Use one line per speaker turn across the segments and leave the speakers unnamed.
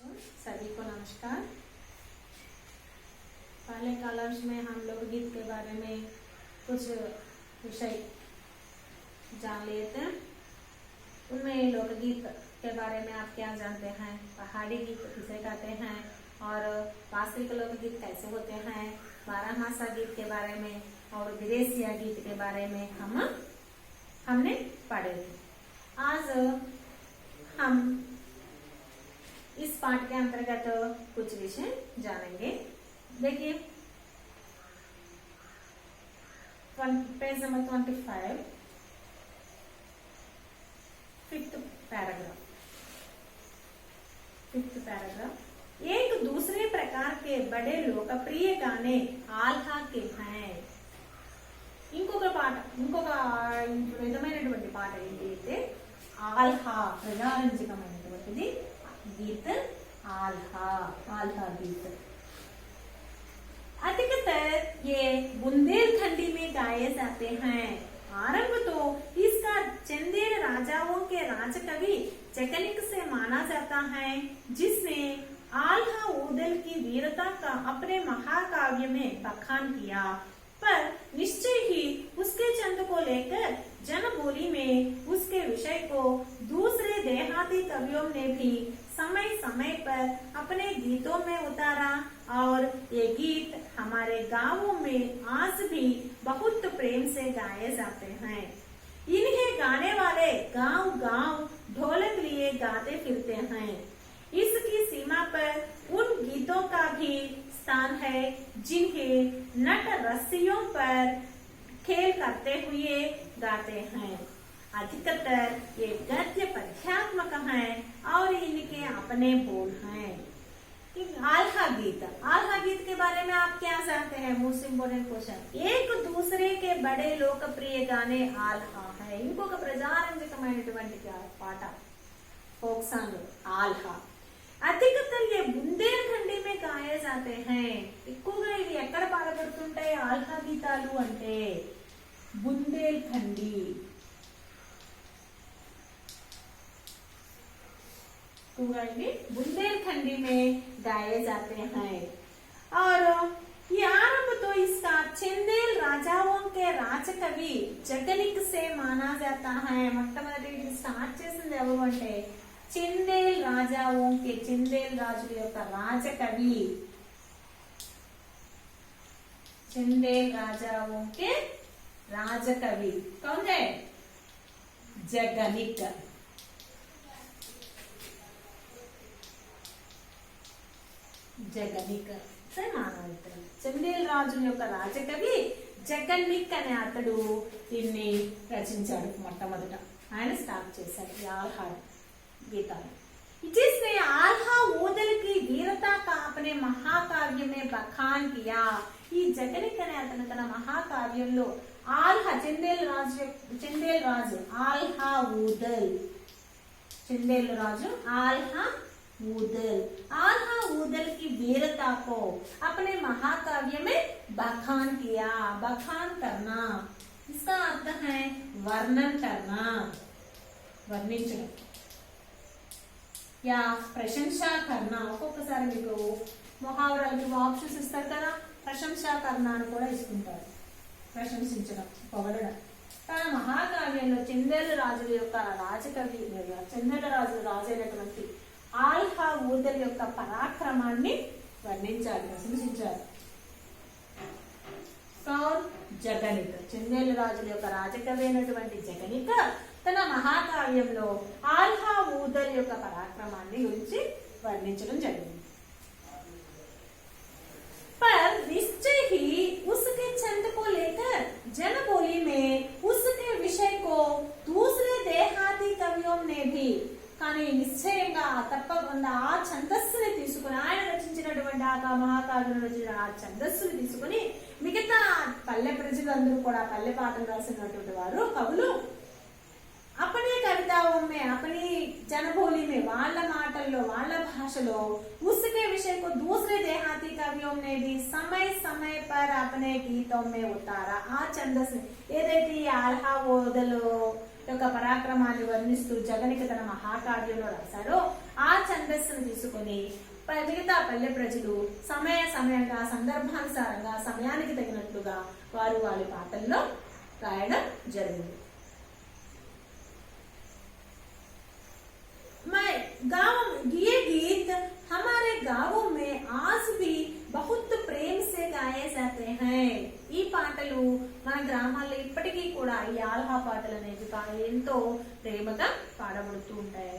सभी को नमस्कार। पहले कॉलम्स में हम लोग गीत के बारे में कुछ विषय जान लिए थे। उनमें लोकगीत के बारे में आप क्या जानते हैं, पहाड़ी गीत किसे कहते हैं और वास्तविक लोकगीत कैसे होते हैं, बारहमासा गीत के बारे में और विदेशिया गीत के बारे में हमने पढ़े थे। आज हम इस पाठ के अंतर्गत कुछ विषय जानेंगे। देखिए पेज नंबर 25, फिफ्थ पैराग्राफ। एक दूसरे प्रकार के बड़े लोकप्रिय गाने आल्हा के हैं। ఇంకొక విధమైనటువంటి పాట ఏంటి అంటే ఆల్హా, ప్రజారంజకమైనటువంటిది गीत आल्हा गीत। अधिकतर ये बुंदेलखंडी में गाए जाते हैं। आरंभ तो इसका चंदेल राजाओं के राजकवि जगनिक से माना जाता है, जिसने आल्हा ऊदल की वीरता का अपने महाकाव्य में बखान किया, पर निश्चय ही उसके छंद को लेकर जनबोली में उसके विषय को दूसरे देहाती कवियों ने भी समय समय पर अपने गीतों में उतारा और ये गीत हमारे गांवों में आज भी बहुत प्रेम से गाए जाते हैं। इन्हें गाने वाले गांव गांव ढोलक लिए गाते फिरते हैं। इसकी सीमा पर उन गीतों का भी स्थान है जिन्हें नट रस्सियों पर खेल करते हुए गाते हैं। अधिकतर ये गद्य पद्यात्मक हैं और इनके अपने बोल हैं। आल्हा गीत के बारे में आप क्या जानते हैं? Most important question. एक दूसरे के बड़े लोकप्रिय गाने आल्हा है। ఇంకొక ప్రజారంజకమైనటువంటి పాట ఫోక్ సాంగ్ ఆల్హా। अधिकतर ये बुंदेलखंडी में गाए जाते हैं। ఎక్కువగా ఇవి ఎక్కడ పాడబడుతుంటాయి ఆల్హా గీతాలు అంటే बुंदेलखंडी। बुंदेलखंडी में गाए जाते हैं और ये आरंभ तो इसका चंदेल राजाओं के राजकवि जगनिक से माना जाता है। మొట్టమొదటి స్టార్ట్ చేసింది ఎవరు అంటే चंदेल राजाओं के, चंदेल రాజుల యొక్క రాజకవి, चंदेल राजाओं के राजकवि कौन है? जगनिक। జగనిక్ సే మానవుడు చందేల్ రాజుల యొక్క రాజకవి జగనిక్ అనే అతడు దీన్ని రచించాడు। మొట్టమొదట ఆయన స్టార్ట్ చేశాడు ఈ ఆల్హా గీతాలు। जिसने आल्हा ऊदल की वीरता का अपने महाकाव्य में बखान किया। ఈ జగనిక్ అనే అతను తన మహాకావ్యంలో ఆల్హా చందేల్ రాజు ఆల్హా ఊదల్, चंदेल राजू आल्हा ऊदल की वीरता को अपने महाकाव्य में बखान किया। बखान करना इसका अर्थ है वर्णन करना, वर्णिंचడం या ప్రశంసా करना। ఒక్కొక్కసారి మీకు ముహావరాలకి ఆప్షన్స్ ఇస్తారు కదా, ప్రశంసా करना అని కూడా ఇస్తుంటారు, ప్రశంసించడం, పొగడడం। తన మహాకావ్యంలో చందేల రాజుల యొక్క రాజకవి, చందేల రాజైనటువంటి ఆల్హా ఊదల్ యొక్క పరాక్రమాన్ని వర్ణించాడు, ప్రశంసించాడు। జగనిక్, చందేల రాజుల యొక్క రాజకవి అయినటువంటి జగనిక్ తన మహాకావ్యంలో ఆల్హా ఊదల్ యొక్క పరాక్రమాన్ని గురించి వర్ణించడం జరిగింది। पर निश्चय ही उसके छंद को लेकर जनबोली में उसके विषय को दूसरे देहाती कवियों ने भी, కానీ నిశ్చయంగా తప్పకుండా ఆ ఛందస్సుని తీసుకుని ఆయన రచించినటువంటి ఆ మహాకావ్యం రచించిన ఆ ఛందస్సుని తీసుకుని మిగతా పల్లె ప్రజలందరూ కూడా పల్లె పాటలు రాసినటువంటి వారు కవులు अपनी कविताओं में, अपनी जनबोली में, వాళ్ళ మాటల్లో వాళ్ళ భాషలో उसके विषय को दूसरे देहाती कवियों ने भी समय समय पर अपने गीतों में उतारा। ఆ ఛందస్సు ఏదైతే ఆల్హా ఊదల్ యొక్క పరాక్రమాన్ని వర్ణిస్తూ జగనిక తన మహాకావ్యంలో రాశాడో ఆ ఛందస్సును తీసుకొని మిగతా పల్లె ప్రజలు సమయంగా సందర్భానుసారంగా సమయానికి తగినట్లుగా వారు వాళ్ళ పాటల్లో రాయడం జరిగింది. ये गीत हमारे गांवों में आज भी बहुत प्रेम से गाए जाते हैं. ఈ పాటలు మన గ్రామాల్లో ఇప్పటికీ కూడా ఈ ఆల్హా పాటలు అనేవి ఎంతో ప్రేమగా పాడబడుతూ ఉంటాయి.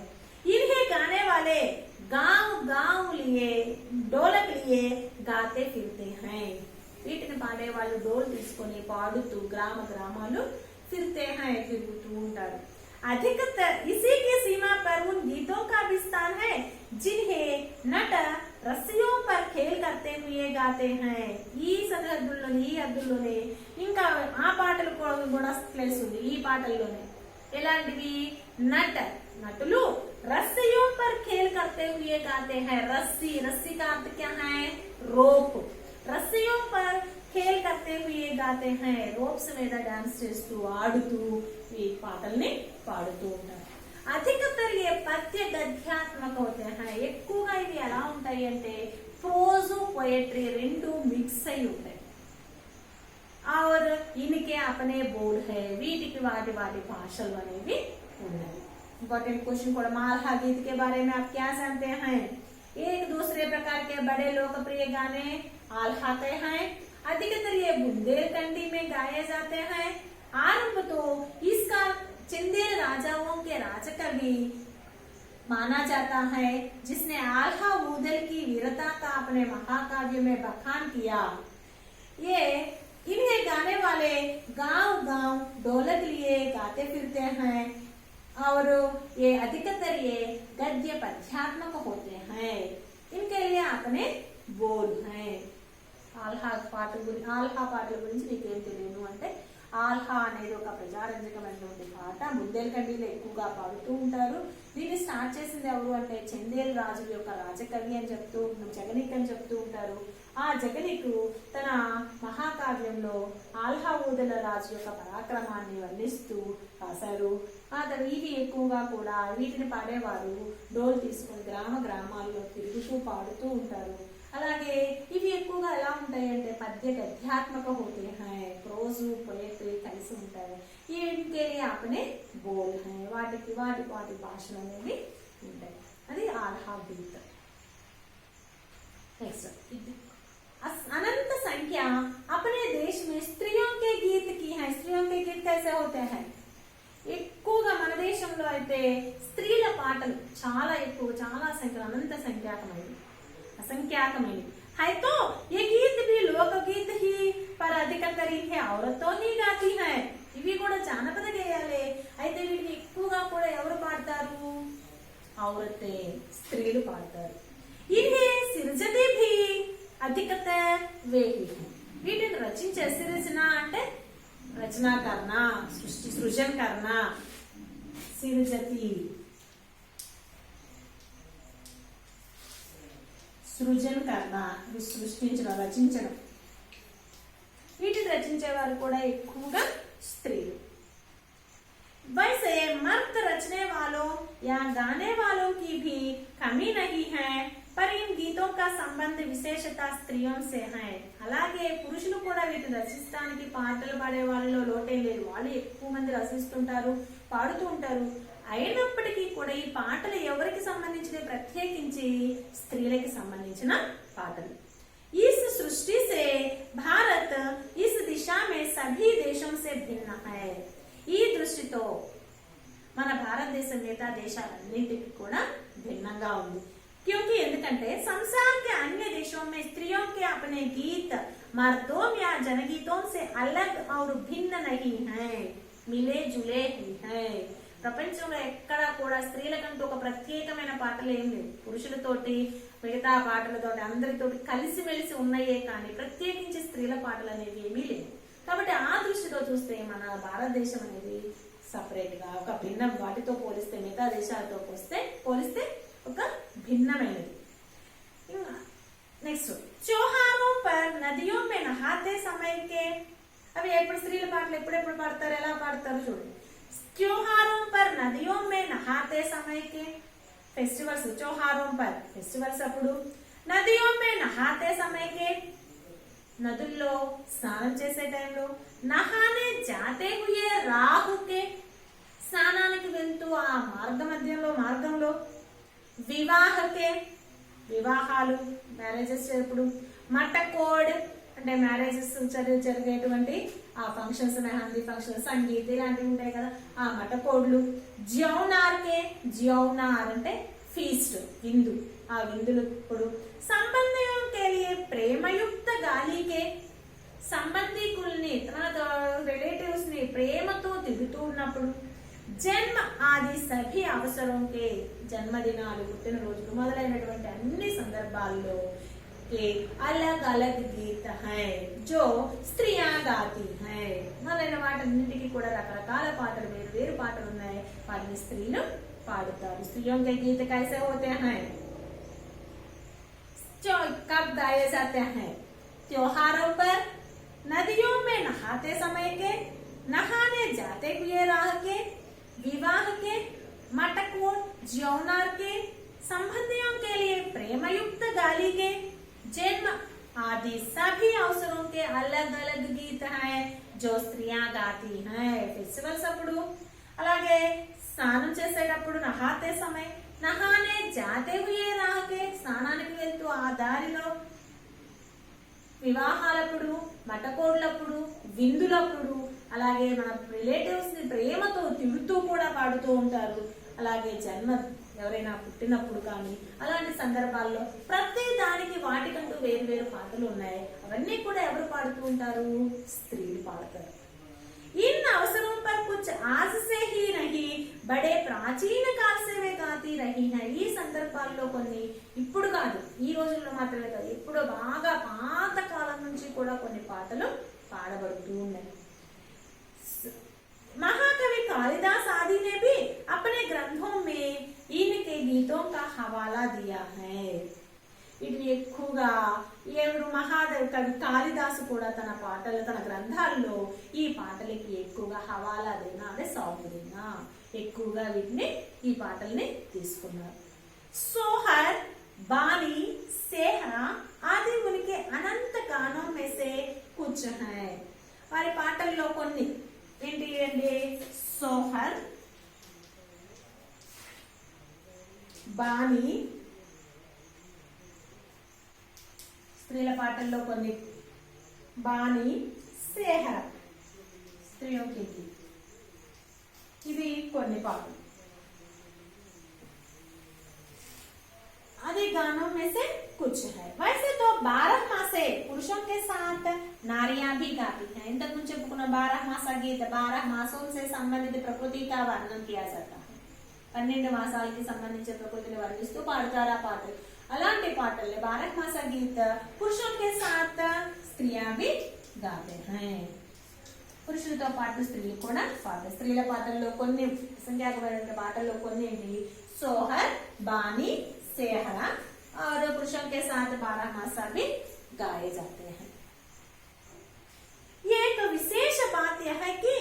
इन्हें गाने वाले गांव गांव लिए ढोलक लिए गाते फिरते हैं. వీటిని పాడే వాళ్ళు డోల్ తీసుకొని పాడుతూ గ్రామాలు फिरते हैं తిరుగుతూ ఉంటారు. अधिकतर इसी की सीमा पर उन गीतों का भी स्थान है जिन्हें नट रस्सियों पर खेल करते हुए गाते हैं. ఈ హద్దుల్లోనే ఇంకా ఆ పాటలు కూడా ప్లేస్ ఉంది ఈ పాటల్లోనే. ఎలాంటివి? నటులు रस्सियों पर खेल करते हुए गाते हैं. रस्सी का अर्थ क्या है? रोप. रस्सियों पर खेल करते हुए गाते हैं. रोप्स మీద డాన్స్ చేస్తూ ఆడుతూ ఈ పాటల్ని పాడుతూ ఉంటారు. అధికతర్ ఏ పద్య గద్యాత్మక होते हैं. ఎక్కువగా ఇవి ఎలా ఉంటాయి అంటే ప్రోజు పోయట్రీ రెండు మిక్స్ అయి ఉంటాయి. और इनके अपने बोल है. వీటికి వాటి భాషలు అనేవి ఉన్నాయి. इंपॉर्टेंट क्वेश्चन को मालहा गीत के बारे में आप क्या जानते हैं? एक दूसरे प्रकार के बड़े लोकप्रिय गाने आल्हा के हैं. अधिकतर ये बुंदेलखंडी में गाए जाते हैं. आरंभ तो इसका चंदेल राजाओं के राजकवि माना जाता है जिसने आल्हा ऊदल की वीरता का अपने महाकाव्य में बखान किया. ये इन्हें गाने वाले गांव ढोलक लिए गाते फिरते हैं और ये अधिकतर ये गद्य पद्यात्मक होते हैं. इनके लिए अपने बोल हैं. ఆల్హా పాటల గురించి మీకేం తెలియను అంటే ఆల్హా అనేది ఒక ప్రజారంజకమైనటువంటి పాట. బుందేల్ఖండీలో ఎక్కువగా పాడుతూ ఉంటారు. దీన్ని స్టార్ట్ చేసింది ఎవరు అంటే చందేల్ రాజు యొక్క రాజకవి అని చెప్తూ జగనిక్ అని చెప్తూ ఉంటారు. ఆ జగనిక్ తన మహాకావ్యంలో ఆల్హా ఊదల రాజు యొక్క పరాక్రమాన్ని వర్ణిస్తూ రాశారు. ఇవి ఎక్కువగా కూడా వీటిని పాడేవారు డోల్ తీసుకుని గ్రామాల్లో తిరుగుతూ పాడుతూ ఉంటారు. అలాగే ఇవి ఎక్కువగా ఎలా ఉంటాయి అంటే పద్య గద్యాత్మక होते हैं. ప్రోజు పోయట్రీ కలిసి ఉంటాయి. ఇన్కే అప్నే బోల్ హై. వాటి భాషలు అనేవి ఉంటాయి. అది ఆల్హా గీత్. నెక్స్ట్ अनंत संख्या अपने देश में स्त्रियों के गीत की है. स्त्रियों के गीत कैसे होते हैं? ఎక్కువగా మన దేశంలో అయితే స్త్రీల పాటలు చాలా ఎక్కువ, చాలా సంఖ్య అనంత असंख्याकమైనవి. है तो ये गीत भी लोकगीत ही पर अधिकतर है औरतों ही गाती है. ఇవి కూడా జానపద గేయాలే. అయితే వీటిని ఎక్కువగా కూడా ఎవరు పాడతారు? औरतें, స్త్రీలు పాడతారు. ఇన్హే సిర్జతి भी अधिकतर वे ही है. వీటిని రచించే సిర్జన అంటే రచనా కర్ణ, సృజన కర్ణ. సిర్జతి సృజన కర్ణ, సృష్టించడం, రచించడం. వీటిని రచించేవారు కూడా ఎక్కువగా స్త్రీలు. वैसे मर्द रचने वालों या गाने वालों की भी कमी नहीं है पर इन गीतों का संबंध विशेषता स्त्रियों से है. అలాగే పురుషులు కూడా వీటిని రచించడానికి పాటలు పాడే వాళ్ళలో లోటే లేదు. వాళ్ళు ఎక్కువ మంది రచిస్తుంటారు, పాడుతూ ఉంటారు. అయినప్పటికీ కూడా ఈ పాటలు ఎవరికి సంబంధించిన? ప్రత్యేకించి స్త్రీలకు సంబంధించిన పాటలు. इस सृष्टि से भारत इस दिशा में सभी देशों से भिन्न है. ఈ దృష్టితో మన భారతదేశం మిగతా దేశాలన్నింటికి కూడా భిన్నంగా ఉంది. क्योंकि ఎందుకంటే संसार के अन्य देशों में स्त्रियों के अपने गीत मर्दों या जनगीतों से अलग और भिन्न नहीं हैं, मिले जुले ही हैं. ప్రపంచంలో ఎక్కడా కూడా స్త్రీలకంటూ ఒక ప్రత్యేకమైన పాటలు ఏం లేవు. పురుషులతోటి మిగతా పాటలతోటి అందరితోటి కలిసిమెలిసి ఉన్నాయే కానీ ప్రత్యేకించి స్త్రీల పాటలు అనేవి ఏమీ లేవు. కాబట్టి ఆ దృష్టితో చూస్తే మన భారతదేశం అనేది సపరేట్ గా ఒక భిన్నం, వాటితో పోలిస్తే మిగతా దేశాలతో పోలిస్తే ఒక భిన్నమైనది. నెక్స్ట్ त्योहारों पर नदियों में नहाते समय के అవి ఎప్పుడు స్త్రీల పాటలు ఎప్పుడెప్పుడు పాడతారు, ఎలా పాడతారు చూడండి. त्योहारों पर नदियों में नहाते समय के फेस्टिवल्स त्योहारों पर फेस्टिवल्स అప్పుడు नदियों में नहाते समय के నదుల్లో స్నానం చేసే టైంలో నహానే జాతే హుయే రాహుకే స్నానానికి వెళ్తూ ఆ మార్గంలో వివాహకే వివాహాలు మ్యారేజెస్ చేప్పుడు మటకోడ్ అంటే మ్యారేజెస్ జరిగేటువంటి ఆ ఫంక్షన్స్ మెహందీ ఫంక్షన్ సంగీత్ ఇలాంటివి ఉంటాయి కదా ఆ మటకోడ్లు జ్యౌనార్ అంటే ఫీస్ట్ విందు ఆ విందులు ఇప్పుడు సంబంధం के लिए ప్రేమయుక్త గాలికే సంబంధీకుల్ని తన రిలేటివ్స్ ని ప్రేమతో తిరుగుతూ ఉన్నప్పుడు జన్మ ఆది సభి అవసరంకే జన్మదినాలు పుట్టినరోజులు మొదలైనటువంటి అన్ని సందర్భాల్లో अलग अलग गीत है जो स्त्रियां गाती है మొదలైన వాటన్నిటికీ కూడా రకరకాల పాటలు వేరు పాటలు ఉన్నాయి వాటిని స్త్రీలు పాడుతారు स्त्रियों के गीत कैसे होते हैं जो कब गाए जाते हैं त्योहारों पर नदियों में नहाते समय के नहाने जाते हुए राह के विवाह के मटकों ज्यौनार के संबंधियों के लिए प्रेमयुक्त गाली के जन्म आदि सभी अवसरों के अलग अलग गीत हैं जो स्त्रियां गाती हैं फेस्टिवल्स అప్పుడు అలాగే స్నానం చేసేటప్పుడు నహాతే సమయ నహానే జాతే హుయే రాహకే స్నానానికి వెళ్తూ ఆ దారిలో వివాహాలప్పుడు మటకోడ్లప్పుడు విందులప్పుడు అలాగే మన రిలేటివ్స్ ని ప్రేమతో తిడుతూ కూడా పాడుతూ ఉంటారు అలాగే ఎవరైనా పుట్టినప్పుడు కానీ అలాంటి సందర్భాల్లో ప్రతి దానికి వాటికంటూ వేరు పాటలు ఉన్నాయి అవన్నీ కూడా ఎవరు పాడుతూ ఉంటారు స్త్రీలు పాడతారు इन अवसरों पर कुछ आज से ही नहीं बड़े प्राचीन काल से वे गाती रही हैं ఈ సందర్భాల్లో కొన్ని ఇప్పుడు కాదు ఈ రోజుల్లో మాత్రమే కాదు ఇప్పుడు బాగా పాత కాలం నుంచి కూడా కొన్ని పాటలు పాడబడుతూ ఉన్నాయి महाकवि कालिदास आदि ने भी अपने ग्रंथों में इनके गीतों का हवाला दिया है వీటిని ఎక్కువగా ఎవరు మహాదేవ్ కవి కాళిదాసు కూడా తన గ్రంథాల్లో ఈ పాటలకి ఎక్కువగా హవాలా దేనా అదే సాంగ్ దేనా ఎక్కువగా ఈ పాటల్ని తీసుకున్నారు सोहर बानी सेहरा आदि उनके अनंत गानों में से कुछ हैं వారి పాటల్లో కొన్ని ఏంటి అంటే సోహర్ బాని స్త్రీల పాటల్లో కొన్ని బాని సేహర స్త్రీयों के गीत ఇవి కొన్ని పాటలు आदि गानों में से कुछ है वैसे तो 12 मासे पुरुषों के साथ नारियां भी गाती हैं इंतक ముందు చెప్పుకున్న 12 మాస గీత 12 మాసों से संबंधित प्रकृति का वर्णन किया जाता है 12 మాసాలకి సంబంధించిన ప్రకృతిని వర్ణిస్తూ పాడతారు ఆ పాటలు అలాంటి పాటల్లో 12 మాస గీత పురుషों के साथ स्त्रियां भी गाते हैं పురుషులతో పాటు స్త్రీలు కూడా పాడతారు స్త్రీల పాటల్లో కొన్ని సంఖ్యాకమైన పాటల్లో కొన్ని ఏంటి సోహర్ బాని सेहरा और पुरुषों के साथ 12 मासा भी गाए जाते हैं ये एक विशेष बात यह है कि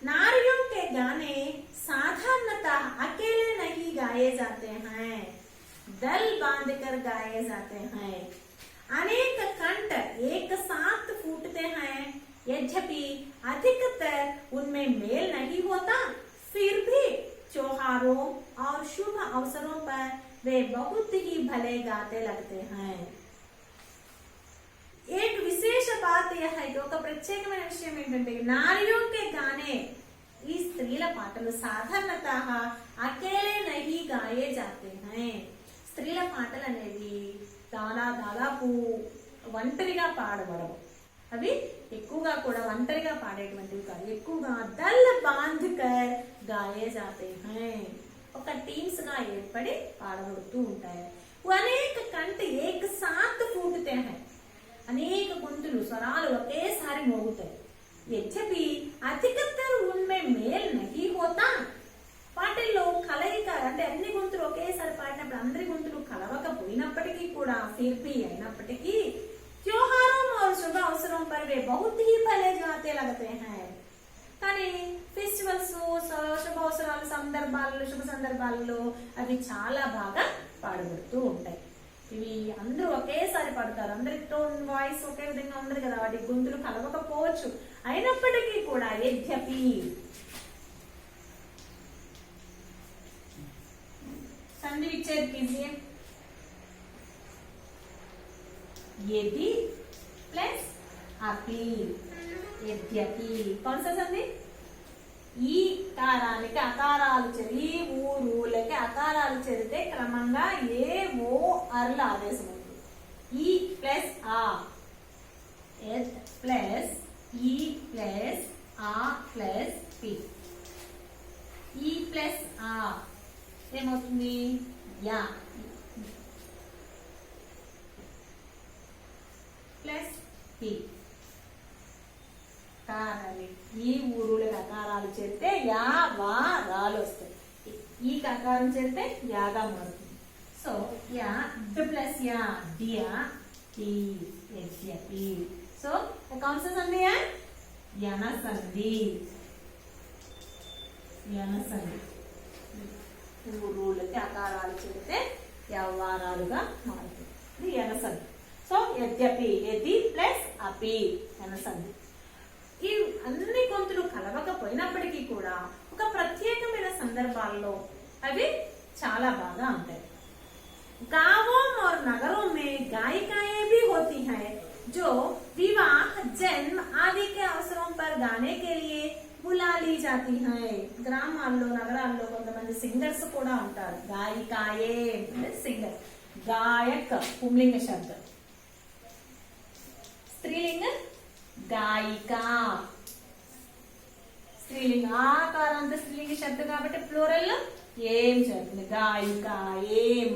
नारियों के गाने साधारणतः अकेले नहीं गाए जाते हैं दल बांधकर गाए जाते हैं अनेक कंठ एक साथ फूटते हैं यद्यपि अधिकतर उनमें मेल नहीं होता फिर भी त्योहारों और शुभ अवसरों पर वे बहुत ही भले गाते लगते हैं एक विशेष बात यह है ఒక ప్రత్యేకమైన విషయం ఏంటంటే नारियों के गाने ఈ స్త్రీల పాటలు సాధారణతః అకేలే నహీ గాయే జాతే हैं స్త్రీల పాటలు అనేవి దాదాపు ఒంటరిగా పాడబడవు అవి ఎక్కువగా కూడా ఒంటరిగా పాడేటువంటివి కాదు ఎక్కువగా దల్ బాంధకర్ గాయే జాతే हैं ఒక టీమ్స్ గా ఏర్పడి పాడబడుతూ ఉంటాయి అనేక కంటి ఏక సాత్ ఫూటతే हैं అనేక గొంతులు స్వరాలు ఒకేసారి మోగుతాయి యద్యపి అధికతర్ ఉన్మే మేల్ నహీ హోతా వాటిల్లో కలయిక అంటే అన్ని గొంతులు ఒకేసారి పాడినప్పుడు అందరి గొంతులు కలవకపోయినప్పటికీ కూడా ఫిర్బీ అయినప్పటికీ त्योहारों और शुभ अवसरों पर वे बहुत ही भले गाते लगते हैं కానీ ఫెస్టివల్స్, శుభ సందర్భాలలో అవి చాలా బాగా పాడబడుతూ ఉంటాయి. ఇవి అందరూ ఒకేసారి పాడతారు, అందరి టోన్ వాయిస్ ఒకే విధంగా ఉండదు కదా, వాటి గొంతులు కలవకపోవచ్చు. అయినప్పటికీ కూడా యద్యపి संधि विच्छेद कीजिए। यदि प्लस अपि, यद्यपि कौन सा संधि? ఈ కారానికి అకారాలు ఈ ఊరులకి అకారాలు చేరితే క్రమంగా ఏ ఓ అర్ల ఆదేశం ఉంటుంది. ఈ ప్లస్ ఆ, ఎత్ ప్లస్ ఈ ప్లస్ ఆ ప్లస్ పి, ఈ ప్లస్ ఆ ఏమవుతుంది? Yeah plus P. కారాలి ఈ ఊరులకు అకారాలు చేస్తే యా వా రాలు వస్తాయి. ఈ అకారం చేస్తే యాగా మారుతుంది. సో యా డ్ ప్లస్ యా డియా టీ యద్యపి. సో कौन सा संधि है? यन संधि. यन संधि ఊరులకి అకారాలు చేస్తే యవ్వారాలుగా మారుతుంది. ఇది యన సంధి. సో యద్యపి, యది ప్లస్ అపి యన సంధి. ఈ అన్ని గొంతులు కలవకపోయినప్పటికీ కూడా ఒక ప్రత్యేకమైన సందర్భాల్లో అవి చాలా బాగా ఉంటాయి. गांवों और नगरों में गायिकाएं भी होती हैं जो विवाह, जन्म आदि के अवसरों पर गाने के लिए बुला ली जाती हैं. గ్రామాల్లో నగరాల్లో కొంతమంది సింగర్స్ కూడా ఉంటారు. గాయికాయే సింగర్, గాయక్ పుంలింగ శబ్దం, స్త్రీలింగ గాయికా, స్త్రీలింగ ఆకారాంత స్త్రీలింగ శబ్దం కాబట్టి ప్లూరల్ ఏం చెప్తుంది? గాయికా ఏం.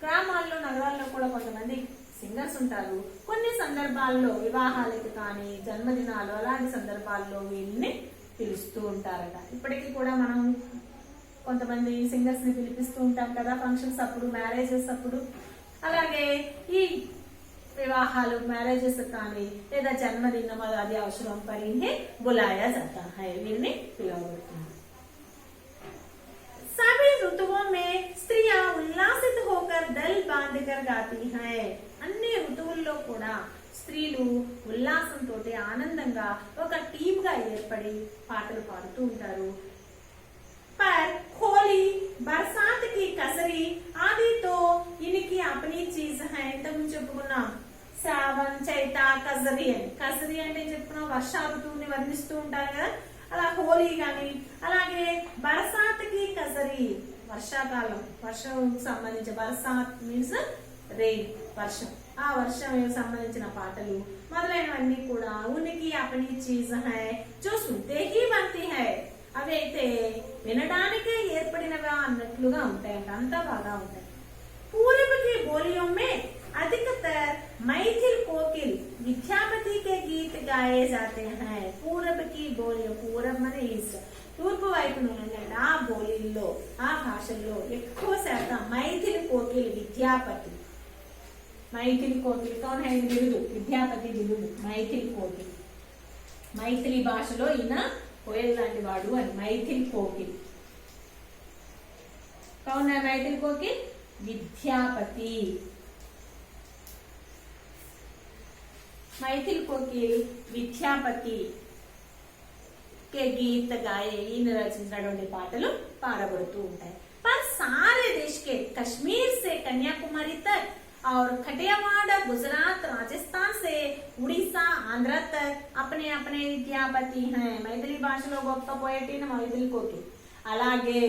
గ్రామాల్లో నగరాల్లో కూడా కొంతమంది సింగర్స్ ఉంటారు. కొన్ని సందర్భాల్లో వివాహాలకు కానీ జన్మదినాలు అలాంటి సందర్భాల్లో వీళ్ళని పిలుస్తూ ఉంటారట. ఇప్పటికీ కూడా మనం కొంతమంది సింగర్స్ ని పిలిపిస్తూ ఉంటాం కదా, ఫంక్షన్స్ అప్పుడు, మ్యారేజెస్ అప్పుడు. అలాగే ఈ వివాహాలు, మ్యారేజెస్ కానీ లేదా జన్మదినం అది అవసరం పర్ ఇన్हें बुलाया जाता है, వీరిని పిలవబడుతుంది. सभी ऋतुओं में स्त्रियां उल्लासित होकर दल बांधकर गाती हैं. అన్ని ఋతువుల్లో కూడా స్త్రీలు ఉల్లాసంతో ఆనందంగా ఒక టీమ్ గా ఏర్పడి పాటలు పాడుతూ ఉంటారు. पर होली, बरसात की कसरी आदि तो इनकी अपनी चीज है. ఇంతకుముందు చెప్పుకున్నాం శ్రావణ్, చైత, కసరి అని. కసరి అంటే చెప్పుకున్నాం వర్షా ఋతువుని వర్ణిస్తూ ఉంటారు కదా, అలా హోలీ కానీ, అలాగే బరసాత్కి కసరి వర్షాకాలం, వర్షం సంబంధించి, బరసాత్ మీన్స్ రెయిన్, వర్షం, ఆ వర్షం సంబంధించిన పాటలు మొదలైనవన్నీ కూడా ఉనికి అపని చీజ్ హై జో సున్తే హీ బంతి హై, అవి అయితే వినడానికే ఏర్పడినవా అన్నట్లుగా ఉంటాయంట, అంతా బాగా ఉంటాయి. పూర్వకి బోలియోं में अधिकतर मैथिल कोकिल विद्यापति के गीत गाए जाते हैं. पूरब की बोलियों, పూరబ్ మన ఈస్ట్, తూర్పు వైపున ఉన్నటువంటి ఆ బోలీల్లో, ఆ భాషల్లో ఎక్కువ శాతం మైథిలి కోకిల్ విద్యాపతి. మైథిలి కోకిల్ కౌన్ హై? బిరుదు, విద్యాపతి బిరుదు మైథిలి కోకిల్. మైథిలి భాషలో ఈయన కోయల్ లాంటి వాడు అని. మైథిలి కోకిల్ కౌన్ హై? మైథిలి కోకిల్ విద్యాపతి. मैथिल कोकिल विद्यापति के गीत गाए, ఈయన రచించినటువంటి పాటలు పాడబడుతూ ఉంటాయి. पर सारे देश के कश्मीर से कन्याकुमारी तक और कटियावाड़, गुजरात, राजस्थान से उड़ीसा, आंध्र तक अपने अपने विद्यापति हैं. మైథిలి భాషలో గొప్ప పోయెట్ మైథిలి కోకిల్. అలాగే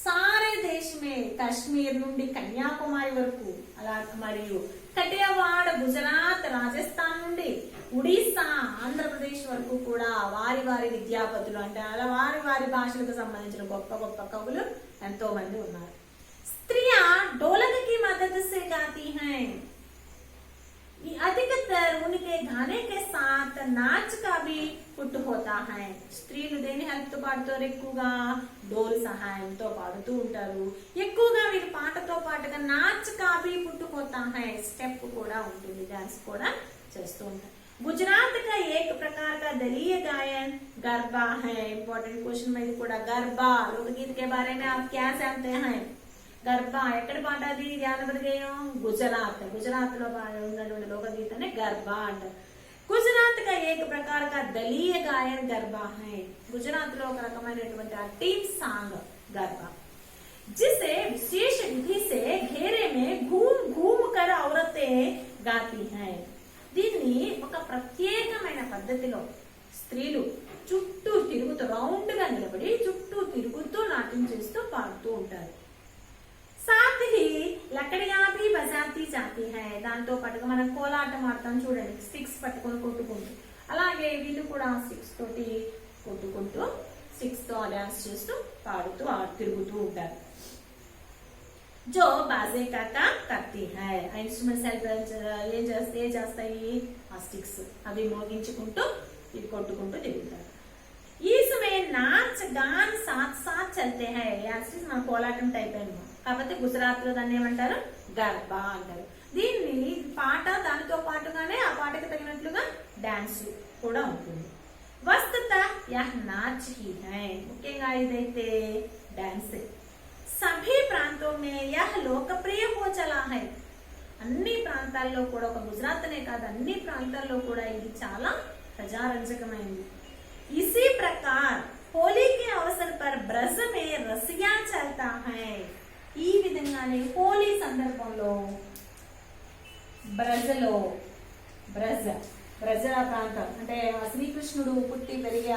సారే దేశ్ మే, కశ్మీర్ నుండి కన్యాకుమారి వరకు, అలా మరియు కటియావాడ, గుజరాత్, రాజస్థాన్ నుండి ఒడిస్సా, ఆంధ్రప్రదేశ్ వరకు కూడా వారి వారి విద్యాపతులు అంటే అలా వారి వారి భాషలకు సంబంధించిన గొప్ప గొప్ప కవులు ఎంతో మంది ఉన్నారు. స్త్రియా ढोलक की मदद से गाती हैं. अधिकतर उनके गाने के साथ नाच का भी పుట్టు होता है. స్త్రీలు దేని హెల్ప్ తో పాడుతారు? ఎక్కువగా డోల్ సహాయంతో పాడుతూ ఉంటారు. ఎక్కువగా వీరి పాటతో పాటుగా నాచ్ కా భీ పుట్టు होता है, స్టెప్ కూడా ఉంటుంది, డాన్స్ కూడా చేస్తూ ఉంటారు. गुजरात का एक प्रकार का दलीय गायन गरबा है। इंपॉर्टेंट क्वेश्चन में కూడా गरबा लोकगीत के बारे में आप क्या जानते हैं? గర్బా ఎక్కడ పాట అది జానపద గేయం? గుజరాత్ లో ఉన్నటువంటి లోకగీత అనే గర్బా అంటారు। గుజరాత్ का एक प्रकार का दलीय गायन गरबा है। గుజరాత్ లో ఒక రకమైనటువంటి టీమ్ సాంగ్ गरबा, जिसे विशेष विधि से घेरे में घूम घूम कर औरतें गाती हैं। దీన్ని ఒక ప్రత్యేకమైన పద్ధతిలో స్త్రీలు చుట్టూ తిరుగుతూ రౌండ్ గా నిలబడి చుట్టూ తిరుగుతూ నాట్యం చేస్తూ పాడుతూ ఉంటారు। साथ ही लकड़ियां भी बजाती जाती है। దాంతో పాటుగా మనం కోలాటం ఆడతాం చూడండి, స్టిక్స్ పట్టుకొని కొట్టుకుంటూ, అలాగే వీళ్ళు కూడా స్టిక్స్ తోటి కొట్టుకుంటూ స్టిక్స్ తో డాన్స్ చేస్తూ పాడుతూ తిరుగుతూ ఉంటారు। जो बाजे का काम करती है। ఇన్స్ట్రుమెంట్స్ ఏం చేస్తాయి? ఆ స్టిక్స్ అవి మోగించుకుంటూ ఇది కొట్టుకుంటూ తిరుగుతారు। इसमें नाच गान साथ साथ चलते हैं। మన కోలాటం టైప్ అన్నమాట, కాకపోతే గుజరాత్ లో దాన్ని ఏమంటారు? గర్బా అంటారు। దీన్ని పాట దానితో పాటుగానే ఆ పాటకి తగినట్లుగా డాన్స్ కూడా ఉంటుంది। వస్తుత యహ్ నాచ్ హీ హై, ముఖ్యంగా ఇదైతే డాన్స్। सभी प्रांतों में यह लोकप्रिय हो चला है। అన్ని ప్రాంతాల్లో కూడా, ఒక గుజరాత్ అనే కాదు అన్ని ప్రాంతాల్లో కూడా ఇది చాలా ప్రజారంజకమైంది। इसी प्रकार होली के अवसर पर ब्रज में रसिया चलता है। ఈ విధంగానే హోలీ సందర్భంలో బ్రజ ప్రాంతం అంటే శ్రీకృష్ణుడు పుట్టి పెరిగే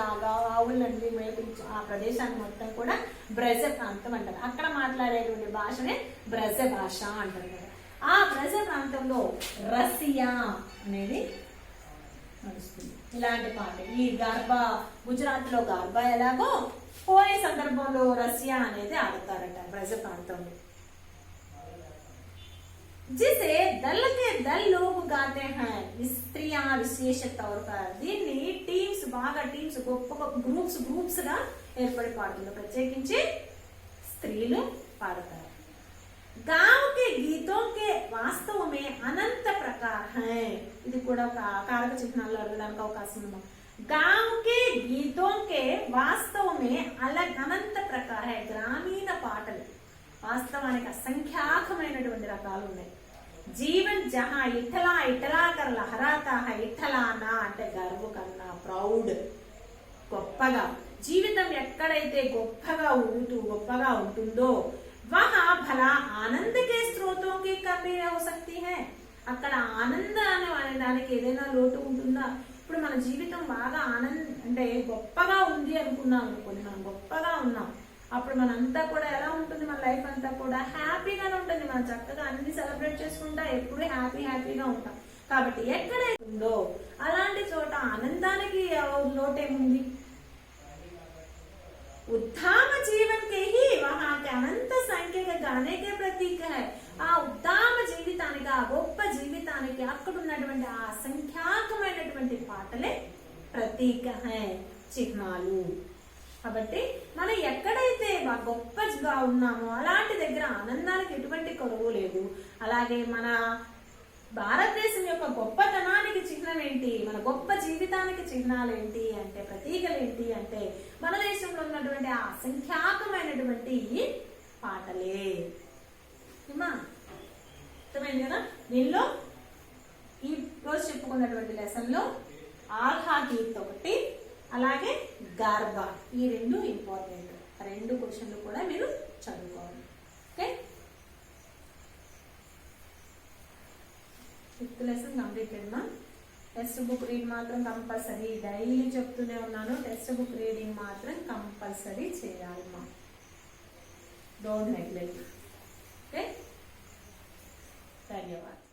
ఆవులన్నీ మేపించు ఆ ప్రదేశాన్ని మొత్తం కూడా బ్రజ ప్రాంతం అంటారు। అక్కడ మాట్లాడేటువంటి భాషనే బ్రజ భాష అంటారు కదా। ఆ బ్రజ ప్రాంతంలో రసియా అనేది నడుస్తుంది ఇలాంటి పాట। ఈ గర్బా గుజరాత్ లో గర్బా ఎలాగో హోలీ సందర్భంలో రసియా అనేది ఆడతారట బ్రజ ప్రాంతంలో। जिसे दल के दल लोग गाते हैं, स्त्रियां विशेष तौर पर। దీన్ని టీమ్స్ బాగా టీమ్స్ గొప్ప గ్రూప్స్ గా ఏర్పడి పాడుతుంది, ప్రత్యేకించి స్త్రీలు పాడతారు। गांव के गीतों के वास्तव में अनंत प्रकार हैं। ఇది కూడా ఒక కారక చిహ్నాల్లో అడగడానికి అవకాశం ఉంది। गांव के गीतों के वास्तव में अलग अनंत प्रकार है। గ్రామీణ పాటలు వాస్తవానికి అసంఖ్యాకమైనటువంటి రకాలు ఉన్నాయి। జీవన్ జహా ఇఠలా ఇఠలా కర్ లహరాతా హై, ఇఠలానా అంటే గర్వ కన్నా ప్రౌడ్, గొప్పగా, జీవితం ఎక్కడైతే గొప్పగా గొప్పగా ఉంటుందో वहाँ भला आनंद के स्रोतों की कमी हो सकती है। అక్కడ ఆనందాన్ని అనే దానికి ఏదైనా లోటు ఉంటుందా? ఇప్పుడు మన జీవితం బాగా అంటే గొప్పగా ఉంది అనుకున్నాం అనుకోండి, మనం గొప్పగా ఉన్నాం, అప్పుడు మనంతా కూడా ఎలా ఉంటుంది? మన లైఫ్ అంతా కూడా హ్యాపీగానే ఉంటుంది, మనం చక్కగా అన్ని సెలబ్రేట్ చేసుకుంటా ఎప్పుడు హ్యాపీగా ఉంటాం। కాబట్టి ఎక్కడైతే ఉందో అలాంటి చోట ఆనందానికి లోటేముంది? ఉత్తమ జీవన్ के ही वहां के अनंत संख्य के गाने के प्रतीक है। ఆ ఉత్తమ జీవితానికి, ఆ గొప్ప జీవితానికి అక్కడ ఉన్నటువంటి ఆ అసంఖ్యాకమైనటువంటి పాటలే ప్రతీక హై, చిహ్నాలు। కాబట్టి మనం ఎక్కడైతే గొప్పగా ఉన్నామో అలాంటి దగ్గర ఆనందానికి ఎటువంటి కొరవు లేదు। అలాగే మన భారతదేశం యొక్క గొప్పతనానికి చిహ్నం ఏంటి? మన గొప్ప జీవితానికి చిహ్నాలు ఏంటి అంటే, ప్రతీకలు ఏంటి అంటే మన దేశంలో ఉన్నటువంటి ఆ అసంఖ్యాకమైనటువంటి పాటలే। అర్థమైంది కదా? దీనిలో ఈ రోజు చెప్పుకున్నటువంటి లెసన్ లో ఆల్హా గీత్ ఒకటి, అలాగే గర్బా, ఈ రెండు ఇంపార్టెంట్। రెండు క్వశ్చన్లు కూడా మీరు చదువుకోవాలి। ఓకే, ఫిఫ్త్ లెసన్ కంప్లీటెడ్ మా। టెక్స్ట్ బుక్ రీడ్ మాత్రం కంపల్సరీ, డైలీ చెప్తూనే ఉన్నాను, టెక్స్ట్ బుక్ రీడింగ్ మాత్రం కంపల్సరీ చేయాలి మా, డోంట్ నెగ్లెక్ట్। ఓకే, ధన్యవాదాలు।